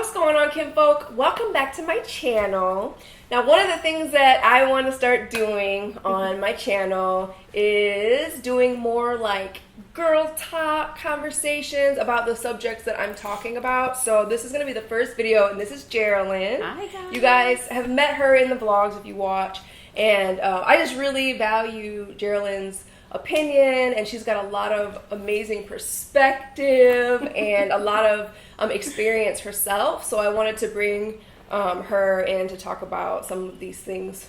What's going on, kinfolk? Welcome back to my channel. Now, one of the things that I want to start doing on my channel is doing more like girl talk conversations about the subjects that I'm talking about. So this is going to be the first video, and this is Jerrilyn. Hi, guys. You guys have met her in the vlogs if you watch, and I just really value Jerrilyn's opinion, and she's got a lot of amazing perspective and a lot of experience herself. So I wanted to bring her in to talk about some of these things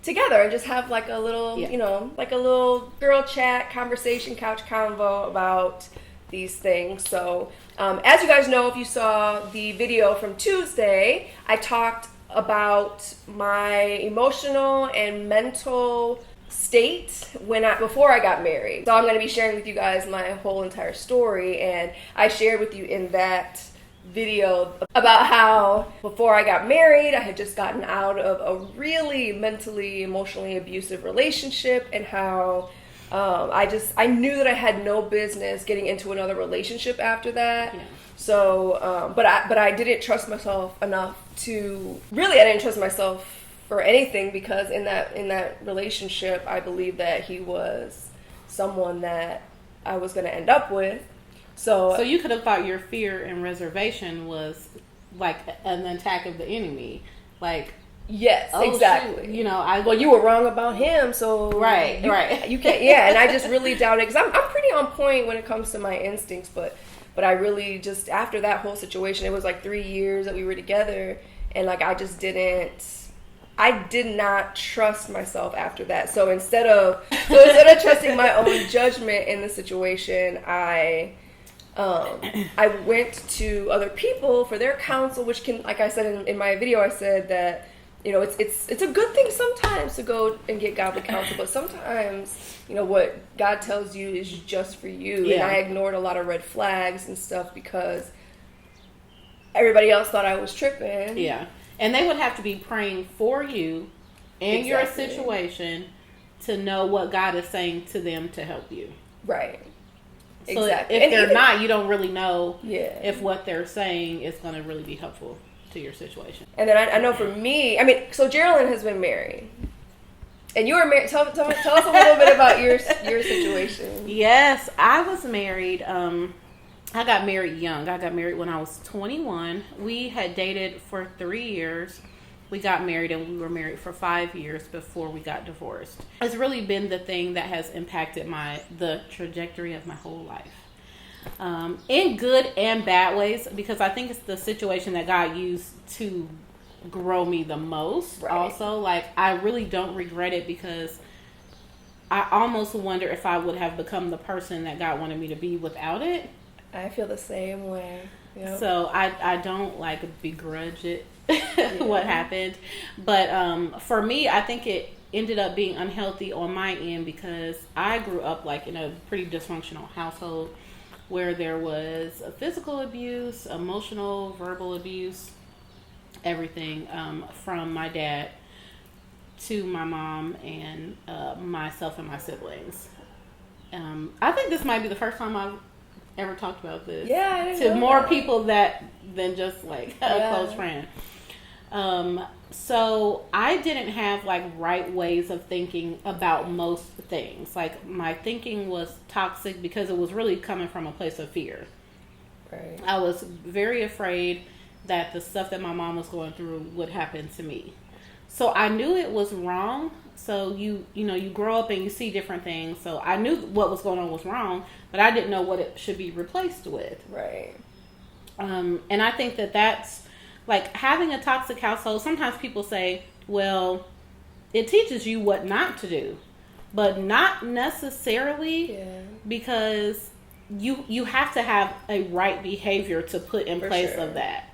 together and just have like a little, you know, like a little girl chat conversation, couch convo about these things. So as you guys know, if you saw the video from Tuesday, I talked about my emotional and mental state before I got married. So I'm going to be sharing with you guys my whole entire story, and I shared with you in that video about how before I got married I had just gotten out of a really mentally, emotionally abusive relationship, and how I knew that I had no business getting into another relationship after that. Yeah. So but I didn't trust myself enough to I didn't trust myself for anything, because in that relationship I believed that he was someone that I was going to end up with. So you could have thought your fear and reservation was like an attack of the enemy. Like, yes, exactly. Shoot. You know, well, you were wrong about him, so right. You can't. Yeah, and I just really doubted, because I'm pretty on point when it comes to my instincts, but I really just, after that whole situation, it was like 3 years that we were together, and like I did not trust myself after that. So instead of trusting my own judgment in the situation, I went to other people for their counsel, which can, like I said in my video, I said that, you know, it's a good thing sometimes to go and get godly counsel, but sometimes, you know, what God tells you is just for you. Yeah. And I ignored a lot of red flags and stuff because everybody else thought I was tripping. Yeah. And they would have to be praying for you and your situation to know what God is saying to them to help you. Right. So exactly. If they're not, you don't really know if what they're saying is going to really be helpful to your situation. And then I know for me, I mean, so Jerrilyn has been married. And you were married. Tell us a little bit about your situation. Yes, I was married. I got married young. I got married when I was 21. We had dated for 3 years. We got married, and we were married for 5 years before we got divorced. It's really been the thing that has impacted the trajectory of my whole life. In good and bad ways, because I think it's the situation that God used to grow me the most. Right. Also, like, I really don't regret it, because I almost wonder if I would have become the person that God wanted me to be without it. I feel the same way. Yep. So I don't like begrudge it what happened, but for me, I think it ended up being unhealthy on my end, because I grew up like in a pretty dysfunctional household where there was physical abuse, emotional, verbal abuse, everything, from my dad to my mom and myself and my siblings. I think this might be the first time I've ever talked about this to more people than just like a close friend. So I didn't have like right ways of thinking about most things. Like, my thinking was toxic because it was really coming from a place of fear. Right. I was very afraid that the stuff that my mom was going through would happen to me. So I knew it was wrong. So you grow up and you see different things. So I knew what was going on was wrong, but I didn't know what it should be replaced with. Right. And I think that's like having a toxic household. Sometimes people say, well, it teaches you what not to do, but not necessarily, because you have to have a right behavior to put in place of that.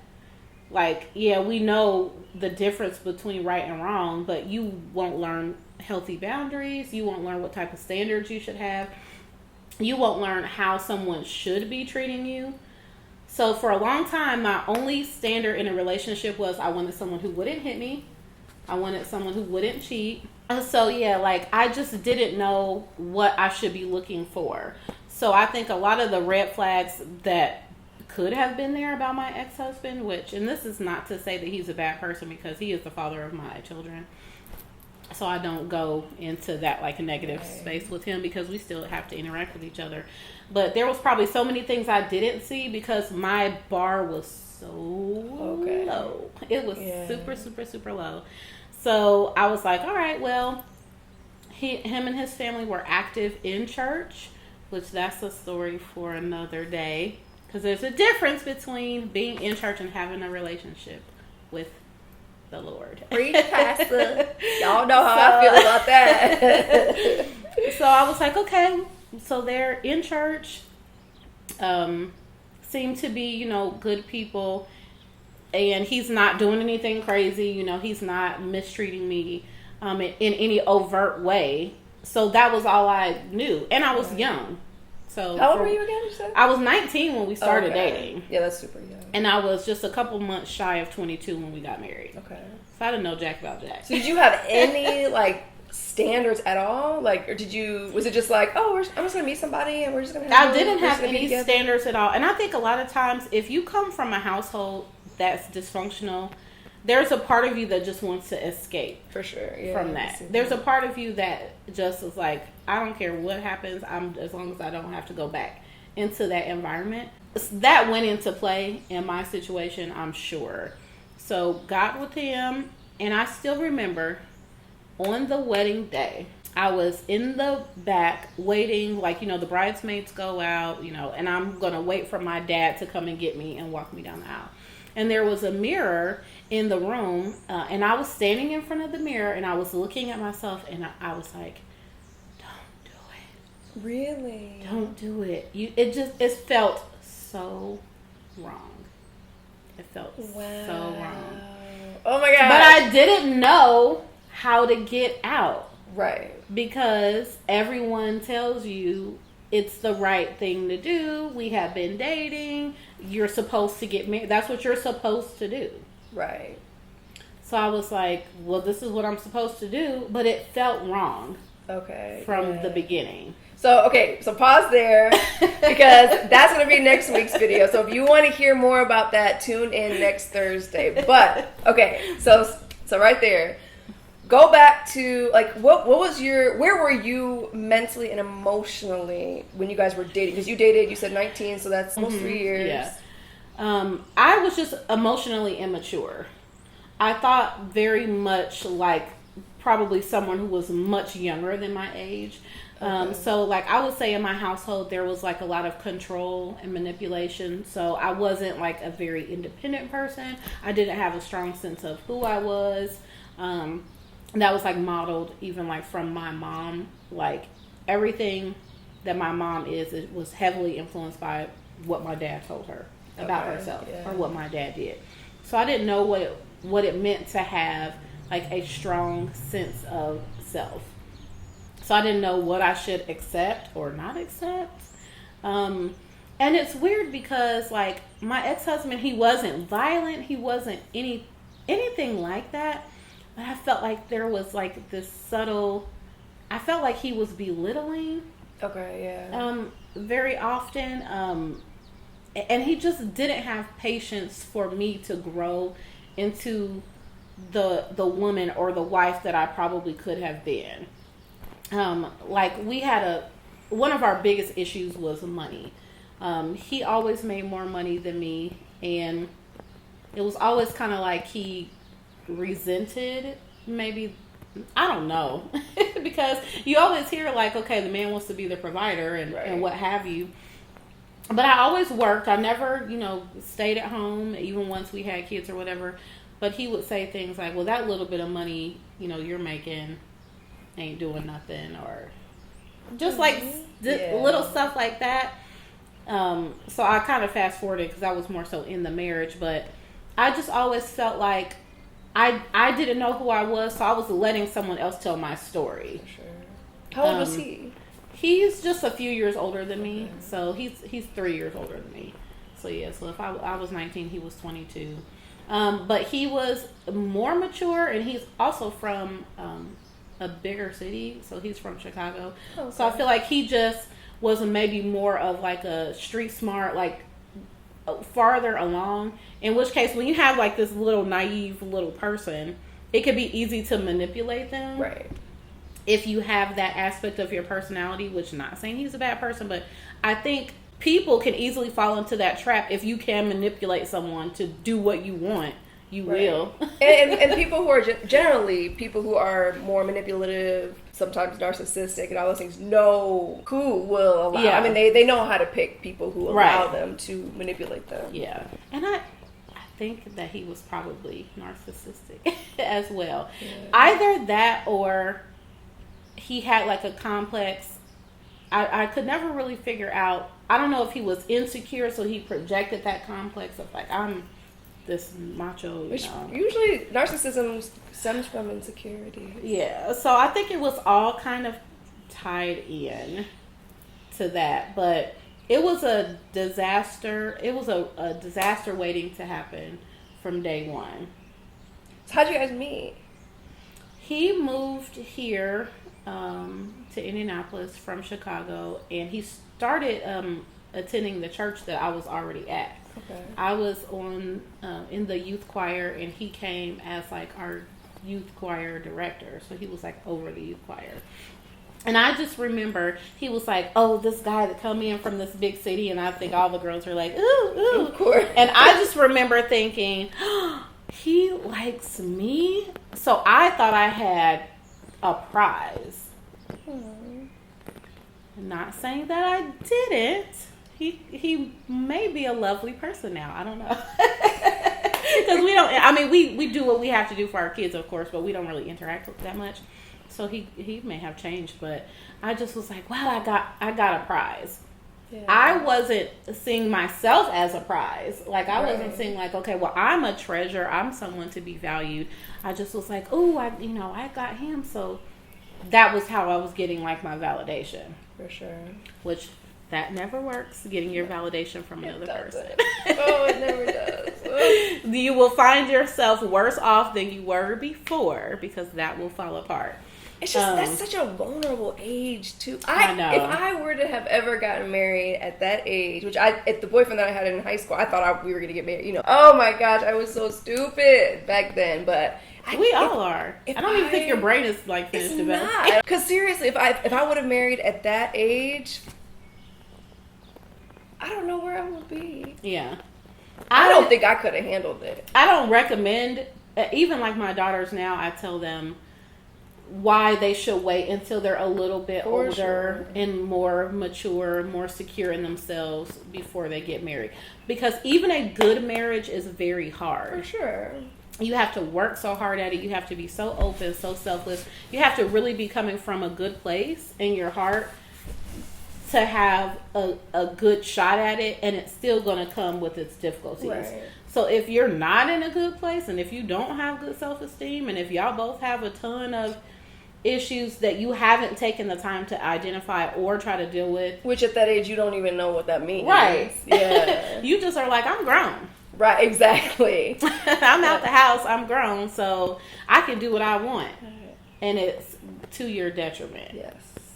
Like, we know the difference between right and wrong, but you won't learn healthy boundaries. You won't learn what type of standards you should have. You won't learn how someone should be treating you. So for a long time, my only standard in a relationship was I wanted someone who wouldn't hit me. I wanted someone who wouldn't cheat. So like, I just didn't know what I should be looking for. So I think a lot of the red flags that could have been there about my ex-husband, and this is not to say that he's a bad person, because he is the father of my children. So I don't go into that like a negative space with him, because we still have to interact with each other. But there was probably so many things I didn't see because my bar was so low. It was super, super, super low. So I was like, all right, well, him and his family were active in church, which that's a story for another day, because there's a difference between being in church and having a relationship with the Lord. Preach, Pastor. Y'all know how I feel about that. So I was like, okay. So they're in church. Seem to be, you know, good people. And he's not doing anything crazy. You know, he's not mistreating me in any overt way. So that was all I knew. And I was young. So how old were you again, you said? I was 19 when we started dating. Yeah, that's super young. And I was just a couple months shy of 22 when we got married. Okay. So I didn't know jack about jack. So did you have any, like, standards at all? Like, or was it just like, oh, I'm just going to meet somebody and we're just going to I didn't have any standards at all. And I think a lot of times, if you come from a household that's dysfunctional, there's a part of you that just wants to escape. For sure. Yeah, from that. There's a part of you that just is like, I don't care what happens, as long as I don't have to go back into that environment. That went into play in my situation, I'm sure. So got with him, and I still remember on the wedding day, I was in the back waiting, like, you know, the bridesmaids go out, you know, and I'm going to wait for my dad to come and get me and walk me down the aisle. And there was a mirror in the room, and I was standing in front of the mirror, and I was looking at myself, and I was like, don't do it. Really? Don't do it. It felt so wrong. It felt so wrong. Oh my God. But I didn't know how to get out. Right. Because everyone tells you it's the right thing to do. We have been dating. You're supposed to get married. That's what you're supposed to do. Right. So I was like, well, this is what I'm supposed to do. But it felt wrong. Okay. From the beginning. So pause there, because that's going to be next week's video. So if you want to hear more about that, tune in next Thursday. But, okay, so right there. Go back to, like, where were you mentally and emotionally when you guys were dating? Because you said 19, so that's almost 3 years. Yeah. I was just emotionally immature. I thought very much like probably someone who was much younger than my age. So, like, I would say in my household, there was, like, a lot of control and manipulation. So I wasn't, like, a very independent person. I didn't have a strong sense of who I was. That was, like, modeled even, like, from my mom. Like, everything that my mom it was heavily influenced by what my dad told her about herself or what my dad did. So I didn't know what it meant to have, like, a strong sense of self. So I didn't know what I should accept or not accept. And it's weird because, like, my ex-husband, he wasn't violent. He wasn't anything like that. But I felt like there was, like, this subtle... I felt like he was belittling. Okay, yeah. Very often. And he just didn't have patience for me to grow into the woman or the wife that I probably could have been. Like, we had one of our biggest issues was money. He always made more money than me, and it was always kind of like he resented, maybe, I don't know, because you always hear, like, okay, the man wants to be the provider and what have you. But I always worked. I never, stayed at home, even once we had kids or whatever. But he would say things like, well, that little bit of money, you're making ain't doing nothing, or just like little stuff like that. So I kind of fast forwarded because I was more so in the marriage, but I just always felt like I didn't know who I was, so I was letting someone else tell my story. Sure. How old was he? He's just a few years older than me, so he's 3 years older than me. So yeah, so if I was 19, he was 22. But he was more mature, and he's also from a bigger city, so he's from Chicago. Okay. So I feel like he just was maybe more of like a street smart, like farther along. In which case, when you have like this little naive little person, it could be easy to manipulate them. Right. If you have that aspect of your personality, which I'm not saying he's a bad person, but I think people can easily fall into that trap. If you can manipulate someone to do what you want, you will. and people who are generally people who are more manipulative, sometimes narcissistic and all those things, know who will allow. I mean, they know how to pick people who allow them to manipulate them. Yeah. And I think that he was probably narcissistic as well. Yeah. Either that or he had like a complex. I could never really figure out. I don't know if he was insecure, so he projected that complex of like, I'm this macho, Which usually narcissism stems from insecurity. Yeah, so I think it was all kind of tied in to that, but it was a disaster. It was a disaster waiting to happen from day one. So how'd you guys meet? He moved here to Indianapolis from Chicago, and he started attending the church that I was already at. Okay. I was on in the youth choir, and he came as like our youth choir director. So he was like over the youth choir. And I just remember he was like, "Oh, this guy that come in from this big city," and I think all the girls were like, "Ooh, ooh." Of course. And I just remember thinking, oh, he likes me. So I thought I had a prize. Not saying that I didn't. He may be a lovely person now. I don't know. Because we don't, I mean, we do what we have to do for our kids, of course, but we don't really interact with that much. So he may have changed, but I just was like, wow, I got a prize. Yeah. I wasn't seeing myself as a prize. Like, I wasn't seeing like, okay, well, I'm a treasure. I'm someone to be valued. I just was like, oh, I got him. So that was how I was getting like my validation. For sure. Which that never works, getting your validation from another person. Oh, it never does. You will find yourself worse off than you were before because that will fall apart. It's just, that's such a vulnerable age, too. I know. If I were to have ever gotten married at that age, which at the boyfriend that I had in high school, I thought we were going to get married. Oh my gosh, I was so stupid back then, but... We all are. I don't even think your brain is like finished developing. Because seriously, if I would have married at that age, I don't know where I would be. Yeah. I don't think I could have handled it. I don't recommend, even like my daughters now, I tell them why they should wait until they're a little bit older and more mature, more secure in themselves before they get married. Because even a good marriage is very hard. For sure. You have to work so hard at it. You have to be so open, so selfless. You have to really be coming from a good place in your heart to have a good shot at it, and it's still going to come with its difficulties. Right. So if you're not in a good place, and if you don't have good self-esteem, and if y'all both have a ton of issues that you haven't taken the time to identify or try to deal with. Which at that age, you don't even know what that means. Right. Yeah. You just are like, I'm grown. Right, exactly. I'm out the house, I'm grown, so I can do what I want. And it's to your detriment. Yes.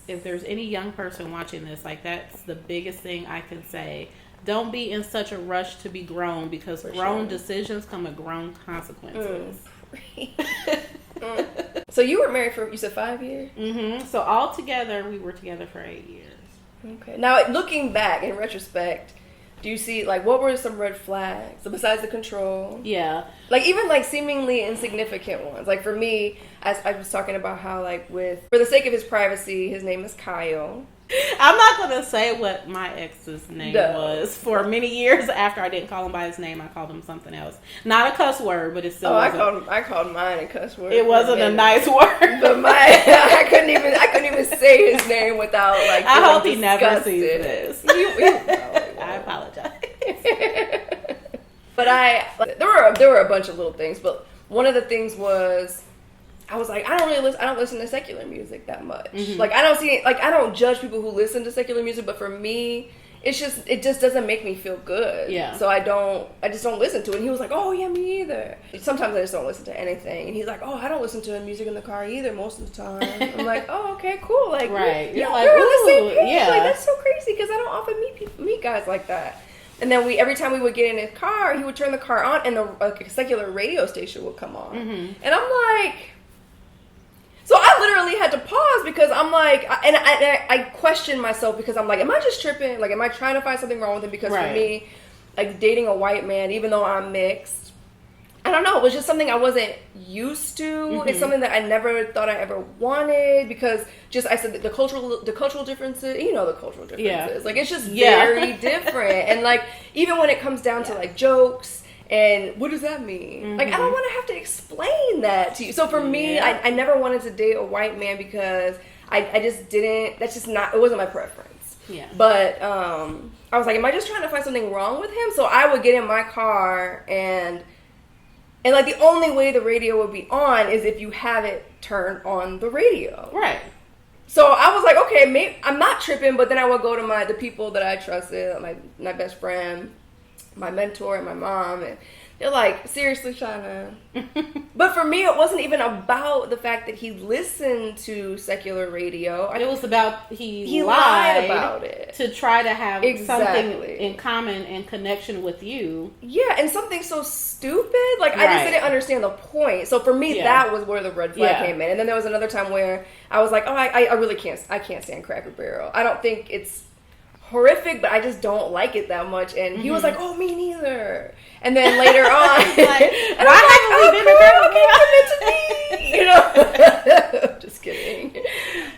If there's any young person watching this, like, that's the biggest thing I can say. Don't be in such a rush to be grown, because grown decisions come with grown consequences. So you were married for, you said 5 years? Mm-hmm. So all together, we were together for 8 years. Okay. Now, looking back, in retrospect, do you see, like, what were some red flags? So besides the control? Yeah. Like, even, like, seemingly insignificant ones. Like, for me, as I was talking about how, like, for the sake of his privacy, his name is Kyle. I'm not going to say what my ex's name was. For many years after I didn't call him by his name, I called him something else. Not a cuss word, but it still wasn't. I called mine a cuss word. It wasn't a nice word. But I couldn't even say his name without, like, I hope he never sees this. I apologize. But there were a bunch of little things, but one of the things was, I was like, I don't listen to secular music that much. Mm-hmm. Like, I don't judge people who listen to secular music, but for me, it just doesn't make me feel good. Yeah. So I just don't listen to it. And he was like, oh yeah, me either. Sometimes I just don't listen to anything. And he's like, oh, I don't listen to music in the car either most of the time. I'm like, oh, okay, cool. Like, right. You're like, we're on the same page. Yeah. Like, that's so crazy because I don't often meet guys like that. And then every time we would get in his car, he would turn the car on, and a secular radio station would come on. Mm-hmm. And I'm like, so I literally had to pause because I'm like, and I questioned myself because I'm like, am I just tripping? Like, am I trying to find something wrong with him? Because for me, like, dating a white man, even though I'm mixed, I don't know, it was just something I wasn't used to. Mm-hmm. It's something that I never thought I ever wanted because I said that the cultural differences, the cultural differences. Yeah. Like, it's just very different. And, like, even when it comes down to, like, jokes and what does that mean? Mm-hmm. Like, I don't want to have to explain that to you. So for me, I never wanted to date a white man because I just didn't, it wasn't my preference. Yeah. But I was like, am I just trying to find something wrong with him? So I would get in my car and like, the only way the radio would be on is if you have it turned on the radio. Right. So I was like, okay, maybe I'm not tripping, but then I would go to the people that I trusted, my best friend, my mentor, and my mom, and they're like, seriously, Shanna? But for me, it wasn't even about the fact that he listened to secular radio. It was about he lied about it. To try to have something in common and connection with you. Yeah, and something so stupid. Like, I just didn't understand the point. So for me, that was where the red flag came in. And then there was another time where I was like, oh, I really can't stand Cracker Barrel. I don't think it's horrific, but I just don't like it that much. And he was like, oh, me neither. And then later on, and I was like, just kidding.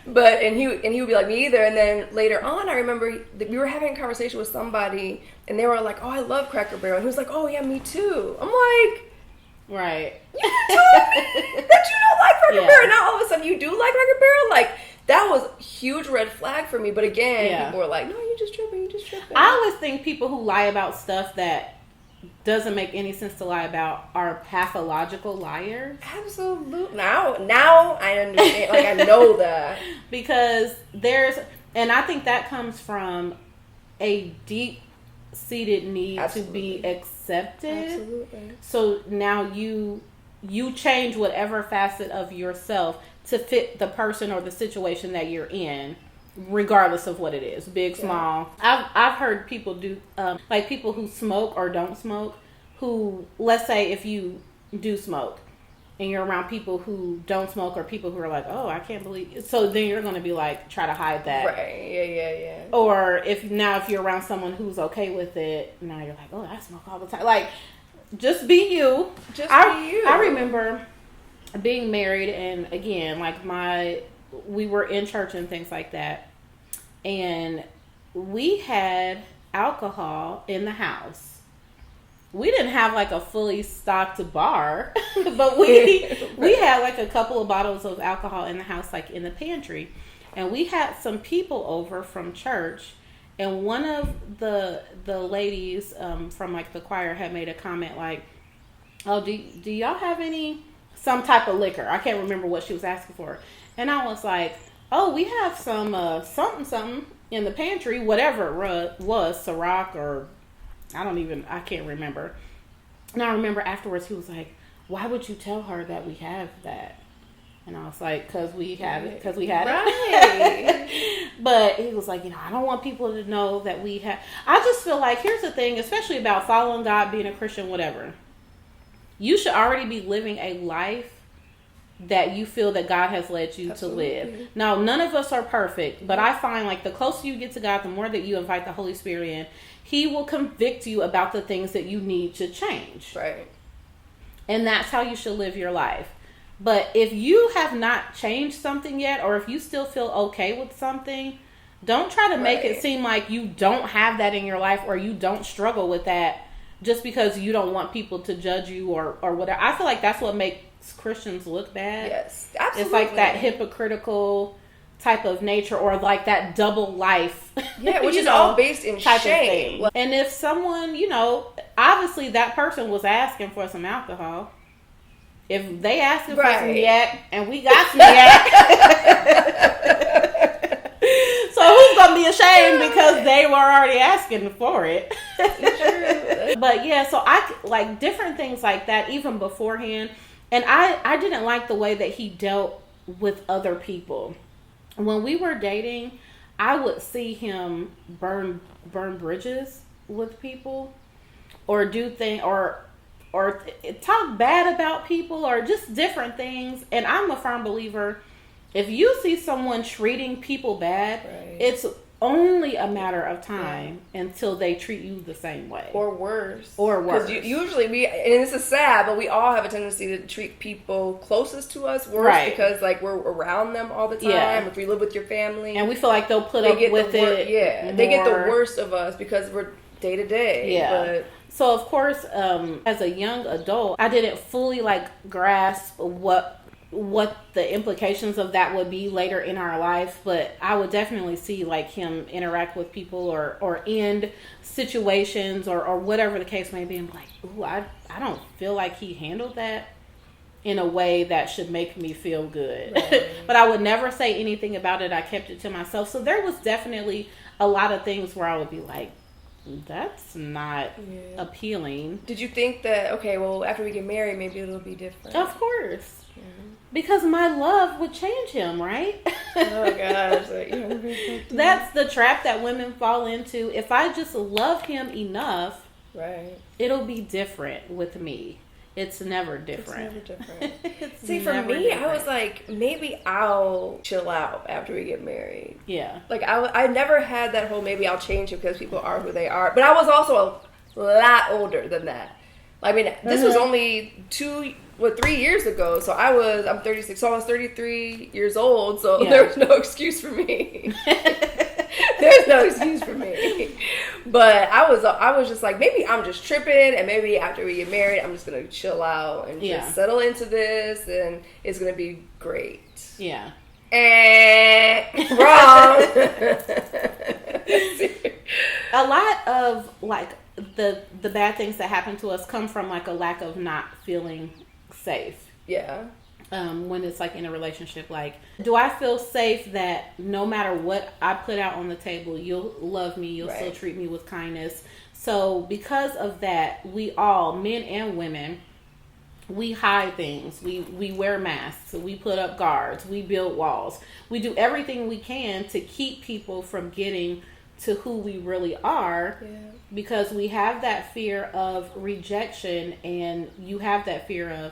But and he would be like, me either. And then later on, I remember we were having a conversation with somebody, and they were like, oh, I love Cracker Barrel. And he was like, oh yeah, me too. I'm like, right. You told me that you don't like Cracker Barrel. Now all of a sudden you do like Cracker Barrel. Like, that was a huge red flag for me. But again, people were like, no, you just tripping. I always think people who lie about stuff that doesn't make any sense to lie about are pathological liars. Absolutely. Now I understand. Like, I know that. Because and I think that comes from a deep-seated need to be accepted. Absolutely. So now you change whatever facet of yourself to fit the person or the situation that you're in, regardless of what it is, big, small. I've heard people do, like people who smoke or don't smoke, who, let's say if you do smoke and you're around people who don't smoke or people who are like, oh, I can't believe it. So then you're going to be like, try to hide that. Right, yeah. Or if you're around someone who's okay with it, now you're like, oh, I smoke all the time. Like, just be you. Be you. I remember being married, and again, like we were in church and things like that, and we had alcohol in the house. We didn't have like a fully stocked bar, but we had like a couple of bottles of alcohol in the house, like in the pantry, and we had some people over from church, and one of the ladies from like the choir had made a comment like, oh, do y'all have some type of liquor? I can't remember what she was asking for. And I was like, oh, we have some something in the pantry, whatever it was, Ciroc or I can't remember. And I remember afterwards he was like, why would you tell her that we have that? And I was like, because we had it. But he was like, I don't want people to know that we have. I just feel like, here's the thing, especially about following God, being a Christian, whatever. You should already be living a life that you feel that God has led you to live. Now, none of us are perfect, but I find like the closer you get to God, the more that you invite the Holy Spirit in, He will convict you about the things that you need to change. Right. And that's how you should live your life. But if you have not changed something yet, or if you still feel okay with something, don't try to make it seem like you don't have that in your life or you don't struggle with that just because you don't want people to judge you or whatever. I feel like that's what makes Christians look bad. Yes, absolutely. It's like that hypocritical type of nature, or like that double life. Yeah, which is all based in shame. And if someone, obviously that person was asking for some alcohol. If they asking for some yak and we got some yak, so who's gonna be ashamed because they were already asking for it? But yeah, so I like different things like that even beforehand. And I didn't like the way that he dealt with other people. When we were dating, I would see him burn bridges with people or do things or talk bad about people or just different things. And I'm a firm believer, if you see someone treating people bad, it's only a matter of time until they treat you the same way. Or worse. Because usually and this is sad, but we all have a tendency to treat people closest to us worse because like we're around them all the time. If we live with your family. And we feel like they'll put up with it. Yeah, they get the worst of us because we're day to day. Yeah. But so of course, as a young adult, I didn't fully like grasp what the implications of that would be later in our life, but I would definitely see like him interact with people or end situations or whatever the case may be, and be like, ooh, I don't feel like he handled that in a way that should make me feel good. But I would never say anything about it. I kept it to myself. So there was definitely a lot of things where I would be like, that's not appealing. Did you think that, okay, well, after we get married, maybe it'll be different? Of course. Because my love would change him, right? Oh, gosh. That's the trap that women fall into. If I just love him enough, it'll be different with me. It's never different. It's never different. See, for me, I was like, maybe I'll chill out after we get married. Yeah. Like, I never had that whole maybe I'll change it because people are who they are. But I was also a lot older than that. I mean, this was only 3 years ago. So I'm 36. So I was 33 years old. So there was no excuse for me. There's no excuse for me. But I was just like, maybe I'm just tripping, and maybe after we get married, I'm just gonna chill out and just settle into this, and it's gonna be great. Yeah. Wrong. A lot of like the bad things that happen to us come from like a lack of not feeling safe. Yeah. When it's like in a relationship, like, do I feel safe that no matter what I put out on the table, you'll love me, you'll still treat me with kindness? So because of that, we all, men and women, we hide things. We wear masks. We put up guards. We build walls. We do everything we can to keep people from getting to who we really are, because we have that fear of rejection, and you have that fear of,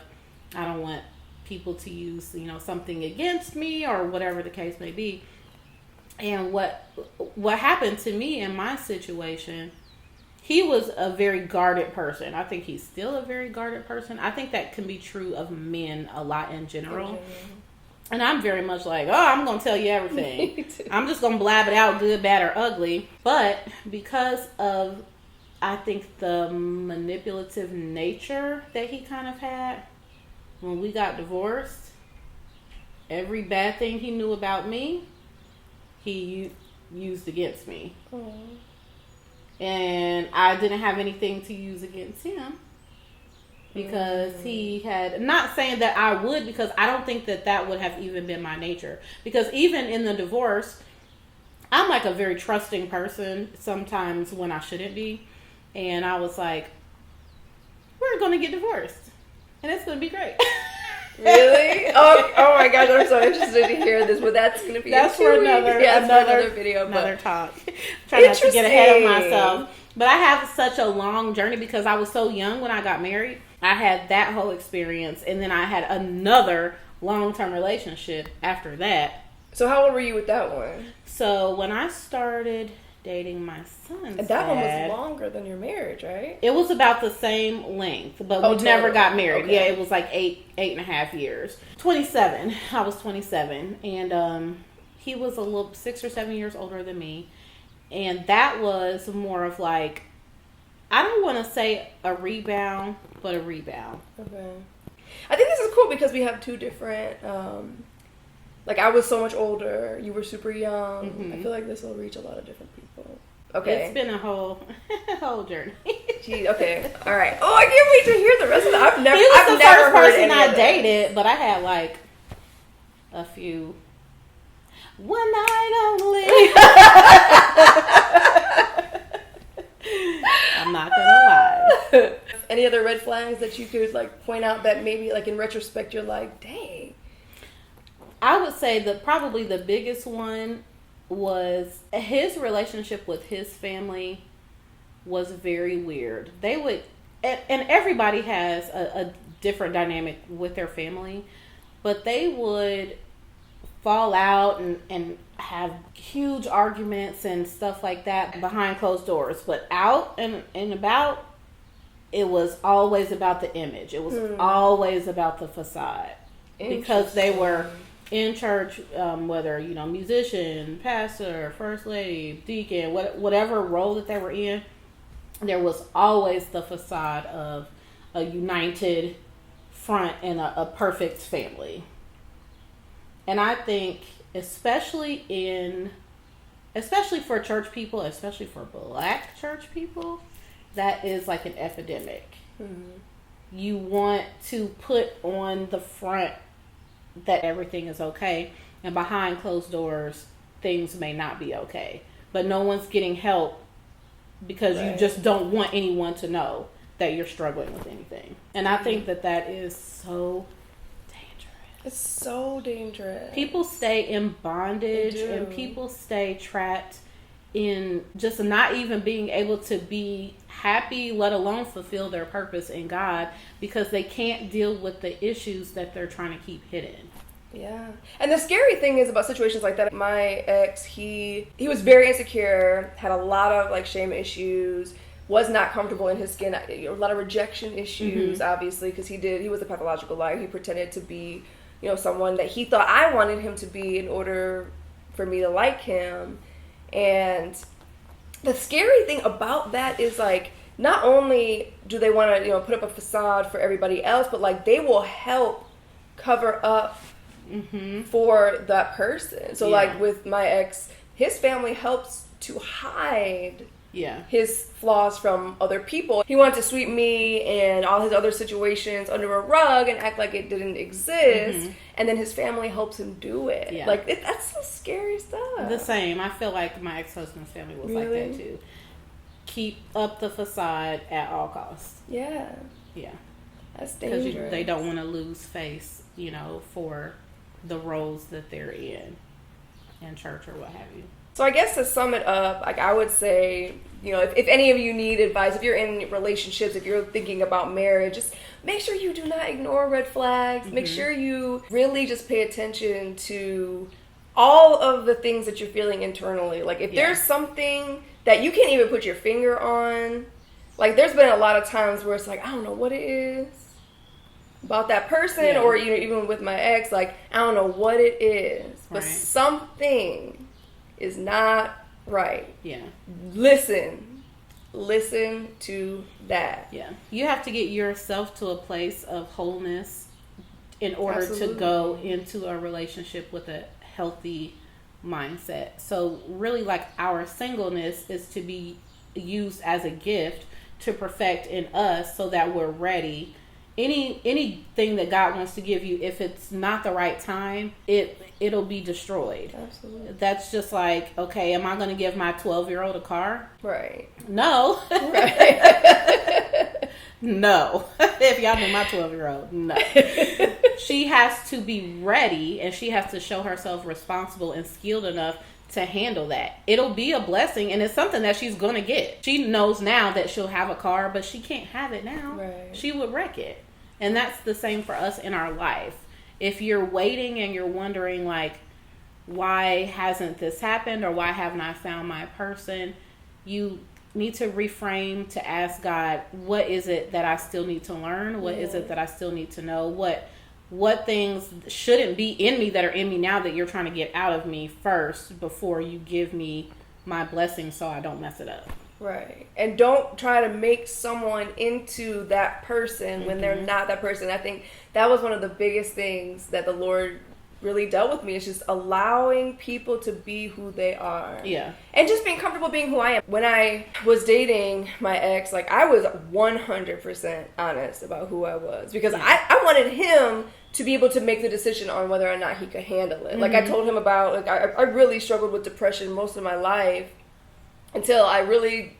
I don't want people to use, something against me or whatever the case may be. And what happened to me in my situation, he was a very guarded person. I think he's still a very guarded person. I think that can be true of men a lot in general. And I'm very much like, oh, I'm going to tell you everything. I'm just going to blab it out, good, bad, or ugly. But because of, I think, the manipulative nature that he kind of had, when we got divorced, every bad thing he knew about me, he used against me. Aww. And I didn't have anything to use against him. Because he had, not saying that I would, because I don't think that would have even been my nature. Because even in the divorce, I'm like a very trusting person sometimes when I shouldn't be. And I was like, we're going to get divorced. And it's going to be great. Really? Oh my gosh, I'm so interested to hear this. But that's going to be for another video. Another talk. Trying not to get ahead of myself. But I have such a long journey because I was so young when I got married. I had that whole experience, and then I had another long-term relationship after that. So how old were you with that one? So when I started dating my son's and that one was longer than your marriage, right? It was about the same length, but we never got married. Okay. Yeah, it was like eight and a half years. 27. I was 27, and he was a little 6 or 7 years older than me, and that was more of like, I don't want to say a rebound, but a rebound. Okay. I think this is cool because we have two different, like I was so much older, you were super young. Mm-hmm. I feel like this will reach a lot of different people. Okay. It's been a whole journey. Gee, okay. All right. Oh, I can't wait to hear the rest of it. He was the first person I dated, but I had like a few. One night only. I'm not gonna lie. Any other red flags that you could like point out that maybe like in retrospect you're like, dang? I would say that probably the biggest one was his relationship with his family was very weird. They would, and everybody has a different dynamic with their family, but they would fall out and have huge arguments and stuff like that behind closed doors. But out and about, it was always about the image. It was always about the facade. Because they were in church, whether, musician, pastor, first lady, deacon, whatever role that they were in, there was always the facade of a united front and a perfect family. And I think, especially for church people, especially for Black church people, that is like an epidemic. Mm-hmm. You want to put on the front that everything is okay, and behind closed doors, things may not be okay. But no one's getting help because you just don't want anyone to know that you're struggling with anything. And I think that is so dangerous. It's so dangerous. People stay in bondage and people stay trapped in just not even being able to be happy, let alone fulfill their purpose in God, because they can't deal with the issues that they're trying to keep hidden. Yeah. And the scary thing is about situations like that, my ex, he was very insecure, had a lot of like shame issues, was not comfortable in his skin, a lot of rejection issues, obviously, because he was a pathological liar. He pretended to be, someone that he thought I wanted him to be in order for me to like him. And the scary thing about that is, like, not only do they want to, put up a facade for everybody else, but, like, they will help cover up for that person. So, like, with my ex, his family helps to hide his flaws from other people. He wanted to sweep me and all his other situations under a rug and act like it didn't exist. And then his family helps him do it. Yeah. Like, that's some scary stuff. The same. I feel like my ex-husband's family was like that too. Keep up the facade at all costs. Yeah. Yeah. That's dangerous. Because they don't want to lose face, for the roles that they're in church or what have you. So I guess to sum it up, like, I would say, if any of you need advice, if you're in relationships, if you're thinking about marriage, just make sure you do not ignore red flags. Make sure you really just pay attention to all of the things that you're feeling internally. Like, if there's something that you can't even put your finger on, like, there's been a lot of times where it's like, I don't know what it is about that person, or even with my ex, like, I don't know what it is, but something is not right. Yeah. Listen to that. Yeah. You have to get yourself to a place of wholeness in order to go into a relationship with a healthy mindset. So really, like, our singleness is to be used as a gift to perfect in us so that we're ready. Anything that God wants to give you, if it's not the right time, it'll be destroyed. Absolutely. That's just like, okay, am I going to give my 12-year-old a car? Right. No. Right. No. If y'all knew my 12-year-old, no. She has to be ready, and she has to show herself responsible and skilled enough to handle that. It'll be a blessing, and it's something that she's going to get. She knows now that she'll have a car, but she can't have it now. Right. She would wreck it. And that's the same for us in our life. If you're waiting and you're wondering, like, why hasn't this happened, or why haven't I found my person, you need to reframe to ask God, what is it that I still need to learn? What is it that I still need to know? What things shouldn't be in me that are in me now that you're trying to get out of me first before you give me my blessing so I don't mess it up. Right. And don't try to make someone into that person when they're not that person. I think that was one of the biggest things that the Lord really dealt with me. It's just allowing people to be who they are. Yeah. And just being comfortable being who I am. When I was dating my ex, like, I was 100% honest about who I was, because I wanted him to be able to make the decision on whether or not he could handle it. Like, I told him about, like, I really struggled with depression most of my life until I really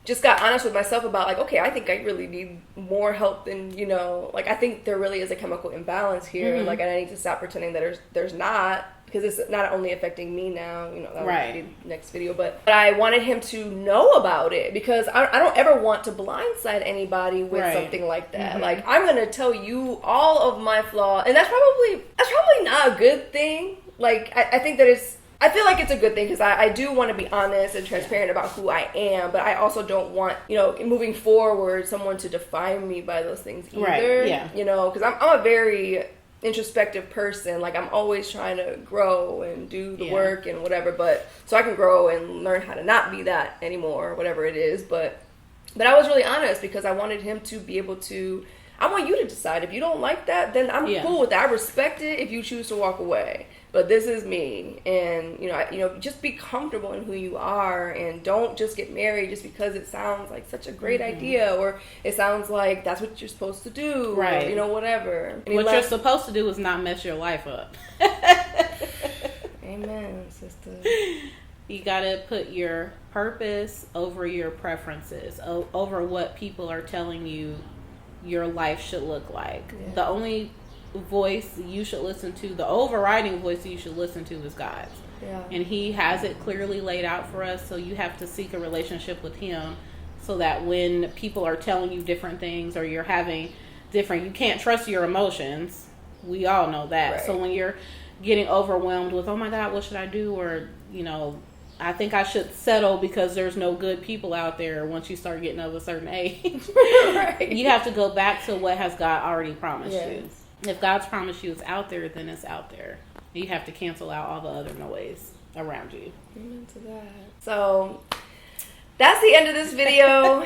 just got honest with myself about like, okay, I think I really need more help than, you know, like I think there really is a chemical imbalance here. Mm-hmm. Like, and I need to stop pretending that there's not, because it's not only affecting me now, you know, that right. will be the next video, but I wanted him to know about it, because I don't ever want to blindside anybody with right. something like that. Mm-hmm. Like, I'm going to tell you all of my flaws, and that's probably not a good thing. Like, I think that I feel like it's a good thing, because I do want to be honest and transparent about who I am, but I also don't want, you know, moving forward, someone to define me by those things either. Right, yeah. You know, because I'm a very introspective person. Like, I'm always trying to grow and do the work and whatever, but so I can grow and learn how to not be that anymore, whatever it is. But I was really honest, because I wanted him to be able to, I want you to decide. If you don't like that, then I'm cool with that. I respect it if you choose to walk away. But this is me, and you know, just be comfortable in who you are, and don't just get married just because it sounds like such a great idea, or it sounds like that's what you're supposed to do, right? Or, you know, whatever. What you're supposed to do is not mess your life up. Amen, sister. You gotta put your purpose over your preferences, over what people are telling you your life should look like. Yeah. The only voice you should listen to, the overriding voice you should listen to, is God's. Yeah. And he has it clearly laid out for us, so you have to seek a relationship with him, so that when people are telling you different things, or you're having different, you can't trust your emotions. We all know that. Right. So when you're getting overwhelmed with, oh my God, what should I do? Or, you know, I think I should settle because there's no good people out there once you start getting of a certain age. Right. You have to go back to what has God already promised you. If God's promised you it's out there, then it's out there. You have to cancel out all the other noise around you. Amen to that. So that's the end of this video.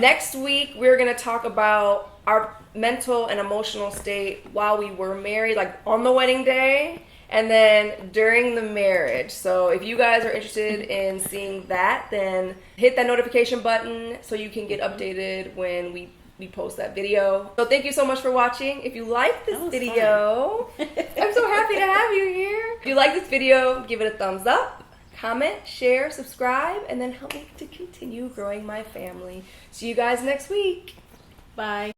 Next week, we're going to talk about our mental and emotional state while we were married, like on the wedding day, and then during the marriage. So if you guys are interested in seeing that, then hit that notification button so you can get updated when we post that video. So thank you so much for watching. If you like this video, I'm so happy to have you here. If you like this video, give it a thumbs up, comment, share, subscribe, and then help me to continue growing my family. See you guys next week. Bye.